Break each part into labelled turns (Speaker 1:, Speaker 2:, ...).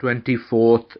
Speaker 1: 24th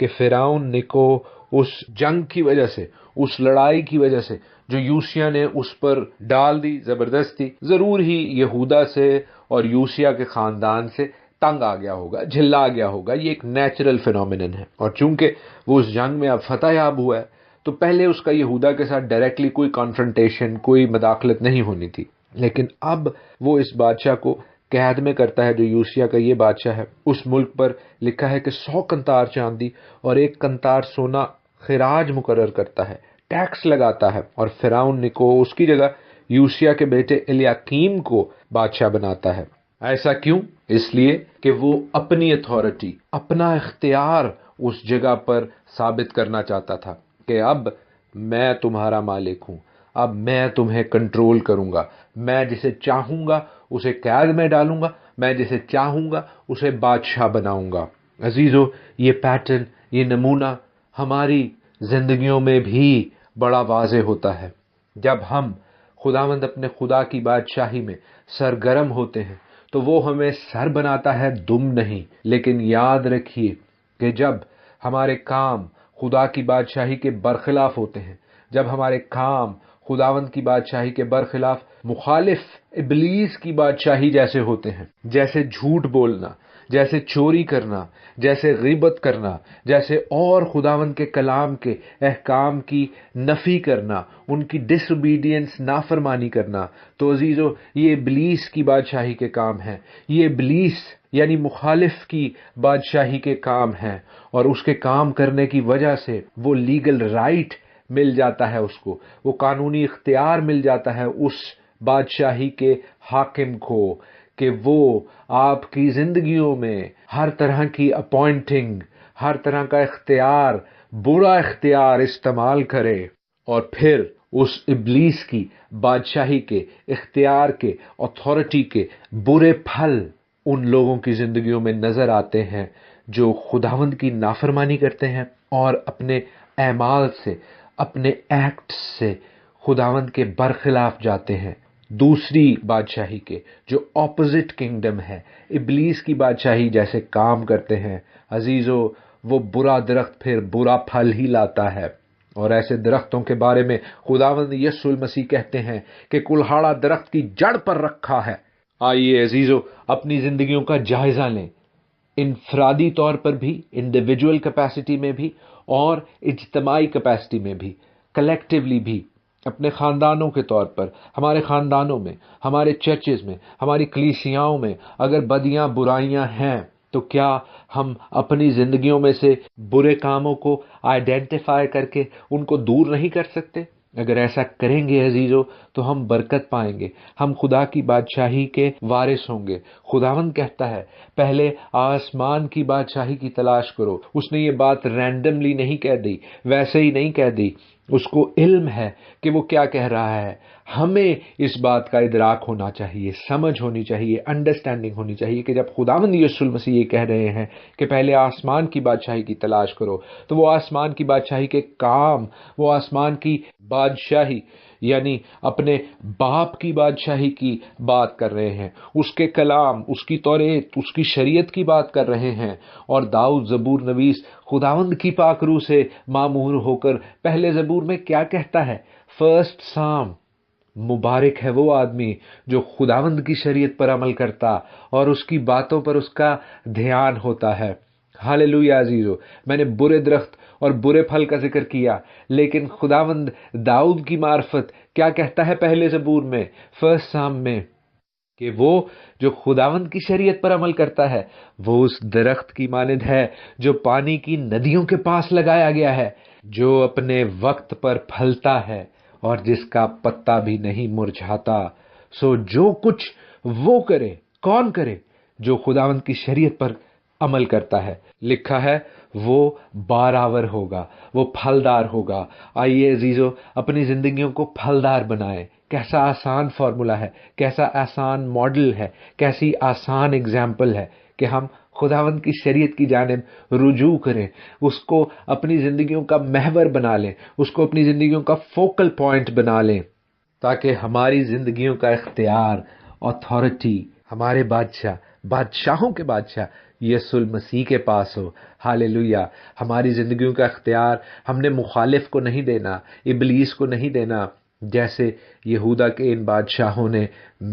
Speaker 1: کہ فرعون نیکو اس جنگ کی وجہ سے، اس لڑائی کی وجہ سے جو یوشیا نے اس پر ڈال دی زبردستی، ضرور ہی یہودا سے اور یوشیا کے خاندان سے تنگ آ گیا ہوگا، جھلا گیا ہوگا۔ یہ ایک نیچرل فینومینن ہے، اور چونکہ وہ اس جنگ میں اب فتح یاب ہوا ہے تو پہلے اس کا یہودا کے ساتھ ڈائریکٹلی کوئی کانفرنٹیشن، کوئی مداخلت نہیں ہونی تھی، لیکن اب وہ اس بادشاہ کو قید میں کرتا ہے جو یوشیا کا یہ بادشاہ ہے۔ اس ملک پر لکھا ہے کہ 100 کنتار چاندی اور 1 کنتار سونا خراج مقرر کرتا ہے، ٹیکس لگاتا ہے، اور فرعون نیکو اس کی جگہ یوشیا کے بیٹے الیاکیم کو بادشاہ بناتا ہے۔ ایسا کیوں؟ اس لیے کہ وہ اپنی اتھارٹی، اپنا اختیار اس جگہ پر ثابت کرنا چاہتا تھا کہ اب میں تمہارا مالک ہوں، اب میں تمہیں کنٹرول کروں گا، میں جسے چاہوں گا اسے قید میں ڈالوں گا، میں جسے چاہوں گا اسے بادشاہ بناؤں گا۔ عزیزو، یہ پیٹرن، یہ نمونہ ہماری زندگیوں میں بھی بڑا واضح ہوتا ہے۔ جب ہم خداوند اپنے خدا کی بادشاہی میں سرگرم ہوتے ہیں تو وہ ہمیں سر بناتا ہے، دم نہیں۔ لیکن یاد رکھیے کہ جب ہمارے کام خدا کی بادشاہی کے برخلاف ہوتے ہیں، جب ہمارے کام خداوند کی بادشاہی کے برخلاف مخالف ابلیس کی بادشاہی جیسے ہوتے ہیں، جیسے جھوٹ بولنا، جیسے چوری کرنا، جیسے غیبت کرنا، جیسے اور خداوند کے کلام کے احکام کی نفی کرنا، ان کی ڈس اوبیڈینس، نافرمانی کرنا، تو عزیزو یہ ابلیس کی بادشاہی کے کام ہیں، یہ ابلیس یعنی مخالف کی بادشاہی کے کام ہیں، اور اس کے کام کرنے کی وجہ سے وہ لیگل رائٹ مل جاتا ہے، اس کو وہ قانونی اختیار مل جاتا ہے اس بادشاہی کے حاکم کو کہ وہ آپ کی زندگیوں میں ہر طرح کی اپوائنٹنگ، ہر طرح کا اختیار، برا اختیار استعمال کرے، اور پھر اس ابلیس کی بادشاہی کے اختیار کے، اتھارٹی کے برے پھل ان لوگوں کی زندگیوں میں نظر آتے ہیں جو خداوند کی نافرمانی کرتے ہیں اور اپنے اعمال سے، اپنے ایکٹ سے خداوند کے برخلاف جاتے ہیں، دوسری بادشاہی کے جو اپوزٹ کنگڈم ہے، ابلیس کی بادشاہی جیسے کام کرتے ہیں۔ عزیزو، وہ برا درخت پھر برا پھل ہی لاتا ہے، اور ایسے درختوں کے بارے میں خداوند یسوع المسیح کہتے ہیں کہ کلہاڑا درخت کی جڑ پر رکھا ہے۔ آئیے عزیزو، اپنی زندگیوں کا جائزہ لیں، انفرادی طور پر بھی، انڈیویجول کیپیسٹی میں بھی، اور اجتماعی کیپیسٹی میں بھی، کلیکٹیولی بھی، اپنے خاندانوں کے طور پر، ہمارے خاندانوں میں، ہمارے چرچز میں، ہماری کلیسیاؤں میں اگر بدیاں، برائیاں ہیں تو کیا ہم اپنی زندگیوں میں سے برے کاموں کو آئیڈینٹیفائی کر کے ان کو دور نہیں کر سکتے؟ اگر ایسا کریں گے عزیزو تو ہم برکت پائیں گے، ہم خدا کی بادشاہی کے وارث ہوں گے۔ خداوند کہتا ہے پہلے آسمان کی بادشاہی کی تلاش کرو۔ اس نے یہ بات رینڈملی نہیں کہہ دی، ویسے ہی نہیں کہہ دی، اس کو علم ہے کہ وہ کیا کہہ رہا ہے۔ ہمیں اس بات کا ادراک ہونا چاہیے، سمجھ ہونی چاہیے، انڈرسٹینڈنگ ہونی چاہیے کہ جب خداوند یسوع المسیح یہ کہہ رہے ہیں کہ پہلے آسمان کی بادشاہی کی تلاش کرو، تو وہ آسمان کی بادشاہی کے کام، وہ آسمان کی بادشاہی یعنی اپنے باپ کی بادشاہی کی بات کر رہے ہیں، اس کے کلام، اس کی توریت، اس کی شریعت کی بات کر رہے ہیں۔ اور داؤد زبور نویس خداوند کی پاک روح سے معمور ہو کر پہلے زبور میں کیا کہتا ہے؟ فرسٹ سام، مبارک ہے وہ آدمی جو خداوند کی شریعت پر عمل کرتا اور اس کی باتوں پر اس کا دھیان ہوتا ہے۔ ہاللویا عزیزو، میں نے برے درخت اور برے پھل کا ذکر کیا، لیکن خداوند داؤد کی معرفت کیا کہتا ہے پہلے زبور میں، فرسٹ سام میں، کہ وہ جو خداوند کی شریعت پر عمل کرتا ہے وہ اس درخت کی مانند ہے جو پانی کی ندیوں کے پاس لگایا گیا ہے، جو اپنے وقت پر پھلتا ہے اور جس کا پتا بھی نہیں مرجھاتا۔ سو جو کچھ وہ کرے، کون کرے؟ جو خداوند کی شریعت پر عمل کرتا ہے، لکھا ہے وہ بارآور ہوگا، وہ پھلدار ہوگا۔ آئیے عزیزو، اپنی زندگیوں کو پھلدار بنائیں۔ کیسا آسان فارمولا ہے، کیسا آسان ماڈل ہے، کیسی آسان اگزامپل ہے کہ ہم خداوند کی شریعت کی جانب رجوع کریں، اس کو اپنی زندگیوں کا محور بنا لیں، اس کو اپنی زندگیوں کا فوکل پوائنٹ بنا لیں، تاکہ ہماری زندگیوں کا اختیار، اتھارٹی ہمارے بادشاہ بادشاہوں کے بادشاہ یسوع المسیح کے پاس ہو۔ ہالیلویا۔ ہماری زندگیوں کا اختیار ہم نے مخالف کو نہیں دینا، ابلیس کو نہیں دینا، جیسے یہودا کے ان بادشاہوں نے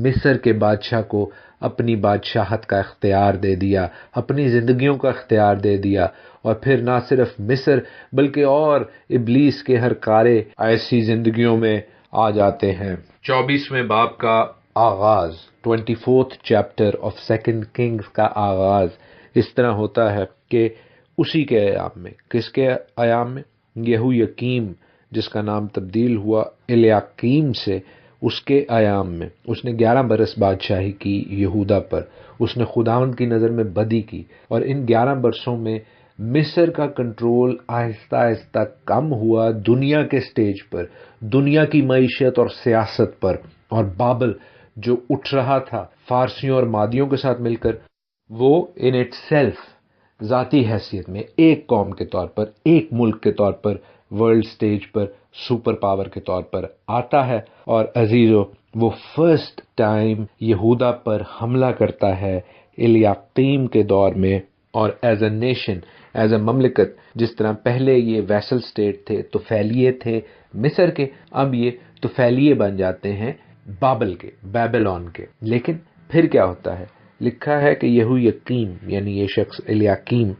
Speaker 1: مصر کے بادشاہ کو اپنی بادشاہت کا اختیار دے دیا، اپنی زندگیوں کا اختیار دے دیا، اور پھر نہ صرف مصر بلکہ اور ابلیس کے ہر کارے ایسی زندگیوں میں آ جاتے ہیں۔ 24ویں باب کا آغاز، 24th chapter of second Kings کا آغاز اس طرح ہوتا ہے کہ اسی کے ایام میں، کس کے ایام میں؟ یہو یقیم، جس کا نام تبدیل ہوا الیاقیم سے، اس کے ایام میں اس نے 11 برس بادشاہی کی یہودا پر۔ اس نے خداوند کی نظر میں بدی کی، اور ان 11 برسوں میں مصر کا کنٹرول آہستہ آہستہ کم ہوا دنیا کے سٹیج پر، دنیا کی معیشت اور سیاست پر، اور بابل جو اٹھ رہا تھا فارسیوں اور مادیوں کے ساتھ مل کر، وہ ان اٹ سیلف ذاتی حیثیت میں ایک قوم کے طور پر، ایک ملک کے طور پر، ورلڈ سٹیج پر سپر پاور کے طور پر آتا ہے۔ اور عزیزو، وہ فرسٹ ٹائم یہودا پر حملہ کرتا ہے الیاقیم کے دور میں، اور as a nation, as a مملکت، جس طرح پہلے یہ ویسل سٹیٹ تھے، طفیلیے تھے مصر کے، اب یہ طفیلیے بن جاتے ہیں بابل کے، بیبلون کے۔ لیکن پھر کیا ہوتا ہے؟ لکھا ہے کہ یہو یقیم یعنی یہ شخص الیاقیم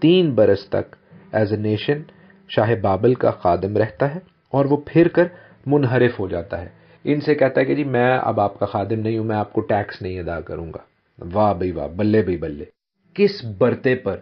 Speaker 1: 3 برس تک ایز اے نیشن شاہ بابل کا خادم رہتا ہے، اور وہ پھر کر منحرف ہو جاتا ہے۔ ان سے کہتا ہے کہ جی میں اب آپ کا خادم نہیں ہوں، میں آپ کو ٹیکس نہیں ادا کروں گا۔ واہ بھئی واہ، بلے بھئی بلے، کس برتے پر،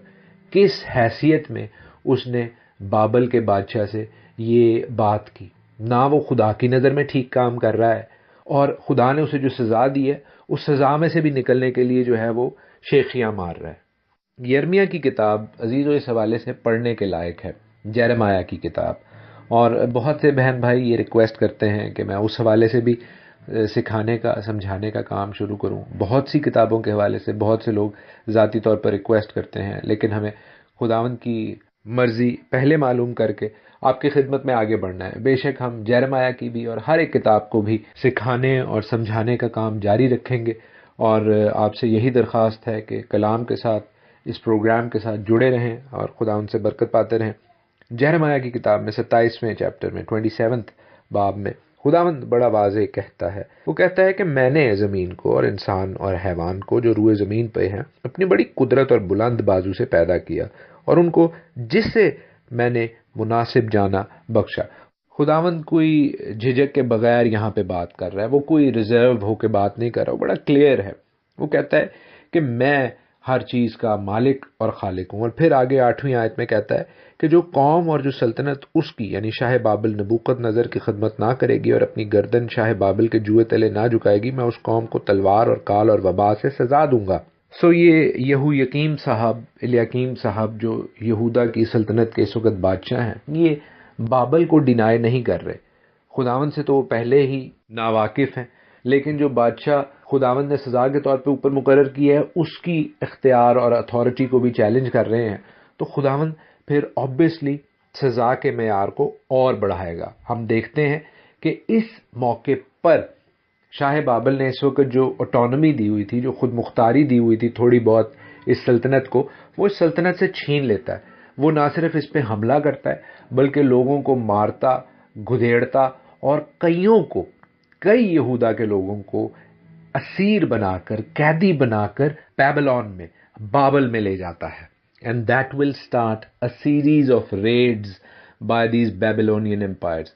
Speaker 1: کس حیثیت میں اس نے بابل کے بادشاہ سے یہ بات کی۔ نہ وہ خدا کی نظر میں ٹھیک کام کر رہا ہے، اور خدا نے اسے جو سزا دی ہے اس سزا میں سے بھی نکلنے کے لیے جو ہے وہ شیخیاں مار رہا ہے۔ یرمیہ کی کتاب عزیزو اس حوالے سے پڑھنے کے لائق ہے، جیرمیہ کی کتاب، اور بہت سے بہن بھائی یہ ریکویسٹ کرتے ہیں کہ میں اس حوالے سے بھی سکھانے کا، سمجھانے کا کام شروع کروں۔ بہت سی کتابوں کے حوالے سے بہت سے لوگ ذاتی طور پر ریکویسٹ کرتے ہیں، لیکن ہمیں خداوند کی مرضی پہلے معلوم کر کے آپ کی خدمت میں آگے بڑھنا ہے۔ بے شک ہم جیرمیہ کی بھی اور ہر ایک کتاب کو بھی سکھانے اور سمجھانے کا کام جاری رکھیں گے، اور آپ سے یہی درخواست ہے کہ کلام کے ساتھ، اس پروگرام کے ساتھ جڑے رہیں اور خداوند سے برکت پاتے رہیں۔ جیرمیہ کی کتاب میں 27ویں چیپٹر میں 27th باب میں خداوند بڑا واضح کہتا ہے، وہ کہتا ہے کہ میں نے زمین کو اور انسان اور حیوان کو جو روئے زمین پہ ہیں اپنی بڑی قدرت اور بلند بازو سے پیدا کیا، اور ان کو جس سے میں نے مناسب جانا بخشا۔ خداوند کوئی جھجک کے بغیر یہاں پہ بات کر رہا ہے، وہ کوئی ریزرو ہو کے بات نہیں کر رہا، وہ بڑا کلیئر ہے۔ وہ کہتا ہے کہ میں ہر چیز کا مالک اور خالق ہوں، اور پھر آگے 8ویں آیت میں کہتا ہے کہ جو قوم اور جو سلطنت اس کی یعنی شاہ بابل نبوکت نظر کی خدمت نہ کرے گی اور اپنی گردن شاہ بابل کے جوئے تلے نہ جھکائے گی، میں اس قوم کو تلوار اور کال اور وبا سے سزا دوں گا۔ یہ یہو یقیم صاحب، الیاقیم صاحب، جو یہودا کی سلطنت کے اس وقت بادشاہ ہیں، یہ بابل کو ڈینائی نہیں کر رہے۔ خداوند سے تو وہ پہلے ہی ناواقف ہیں، لیکن جو بادشاہ خداوند نے سزا کے طور پہ اوپر مقرر کیا ہے اس کی اختیار اور اتھارٹی کو بھی چیلنج کر رہے ہیں، تو خداوند پھر آبویسلی سزا کے معیار کو اور بڑھائے گا۔ ہم دیکھتے ہیں کہ اس موقع پر شاہ بابل نے اس وقت جو آٹونومی دی ہوئی تھی، جو خود مختاری دی ہوئی تھی تھوڑی بہت اس سلطنت کو، وہ اس سلطنت سے چھین لیتا ہے۔ وہ نہ صرف اس پہ حملہ کرتا ہے بلکہ لوگوں کو مارتا، گھدیڑتا، اور کئی یہودا کے لوگوں کو اسیر بنا کر، قیدی بنا کر بیبلون میں، بابل میں لے جاتا ہے۔ And that will start a series of raids by these Babylonian empires۔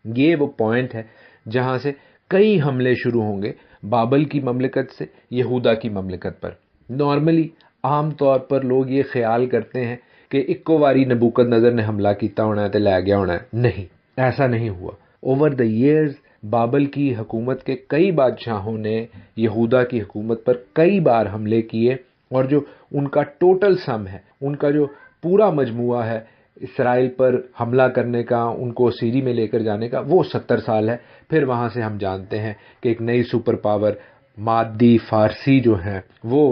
Speaker 1: یہ وہ پوائنٹ ہے جہاں سے کئی حملے شروع ہوں گے بابل کی مملکت سے یہودا کی مملکت پر۔ نارملی عام طور پر لوگ یہ خیال کرتے ہیں کہ اکو واری نبوکت نظر نے حملہ کیتا ہونا ہے تے لے گیا ہونا ہے۔ نہیں، ایسا نہیں ہوا۔ اوور دا ایئرز بابل کی حکومت کے کئی بادشاہوں نے یہودا کی حکومت پر کئی بار حملے کیے، اور جو ان کا ٹوٹل سم ہے، ان کا جو پورا مجموعہ ہے اسرائیل پر حملہ کرنے کا، ان کو سیری میں لے کر جانے کا، وہ 70 سال ہے۔ پھر وہاں سے ہم جانتے ہیں کہ ایک نئی سپر پاور مادی فارسی جو ہیں وہ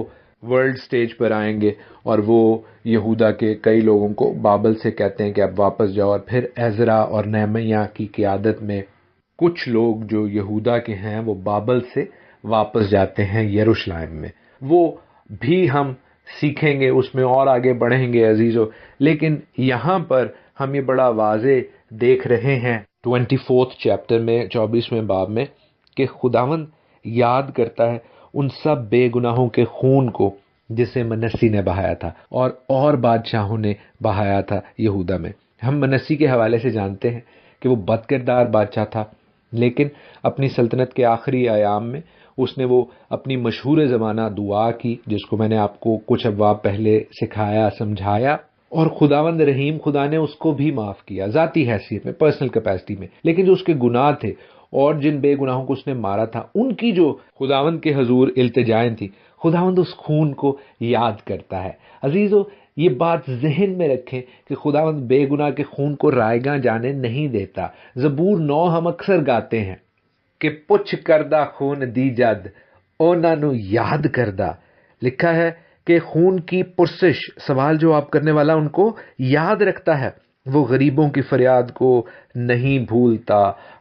Speaker 1: ورلڈ سٹیج پر آئیں گے، اور وہ یہودا کے کئی لوگوں کو بابل سے کہتے ہیں کہ اب واپس جاؤ، اور پھر عزرا اور نہمیہ کی قیادت میں کچھ لوگ جو یہودا کے ہیں وہ بابل سے واپس جاتے ہیں یروشلم میں۔ وہ بھی ہم سیکھیں گے، اس میں اور آگے بڑھیں گے عزیزو۔ لیکن یہاں پر ہم یہ بڑا واضح دیکھ رہے ہیں 24 چیپٹر میں، 24ویں باب میں، کہ خداوند یاد کرتا ہے ان سب بے گناہوں کے خون کو جسے منسی نے بہایا تھا اور بادشاہوں نے بہایا تھا یہودا میں۔ ہم منسی کے حوالے سے جانتے ہیں کہ وہ بد کردار بادشاہ تھا، لیکن اپنی سلطنت کے آخری ایام میں اس نے وہ اپنی مشہور زمانہ دعا کی، جس کو میں نے آپ کو کچھ ابواب پہلے سکھایا، سمجھایا، اور خداوند رحیم خدا نے اس کو بھی معاف کیا ذاتی حیثیت میں، پرسنل کیپیسٹی میں۔ لیکن جو اس کے گناہ تھے اور جن بے گناہوں کو اس نے مارا تھا، ان کی جو خداوند کے حضور التجائیں تھی، خداوند اس خون کو یاد کرتا ہے۔ عزیزو، یہ بات ذہن میں رکھیں کہ خداوند بے گناہ کے خون کو رائیگاں جانے نہیں دیتا۔ زبور 9 ہم اکثر گاتے ہیں کہ پچھ کردہ خون دی جد اونا نو یاد کردہ۔ لکھا ہے کہ خون کی پرسش، سوال جو آپ کرنے والا ان کو یاد رکھتا ہے، وہ غریبوں کی فریاد کو نہیں بھولتا۔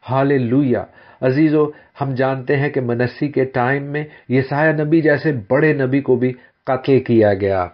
Speaker 1: ہاللویا۔ عزیزو، ہم جانتے ہیں کہ منسی کے ٹائم میں یسایہ نبی جیسے بڑے نبی کو بھی قتل کیا گیا،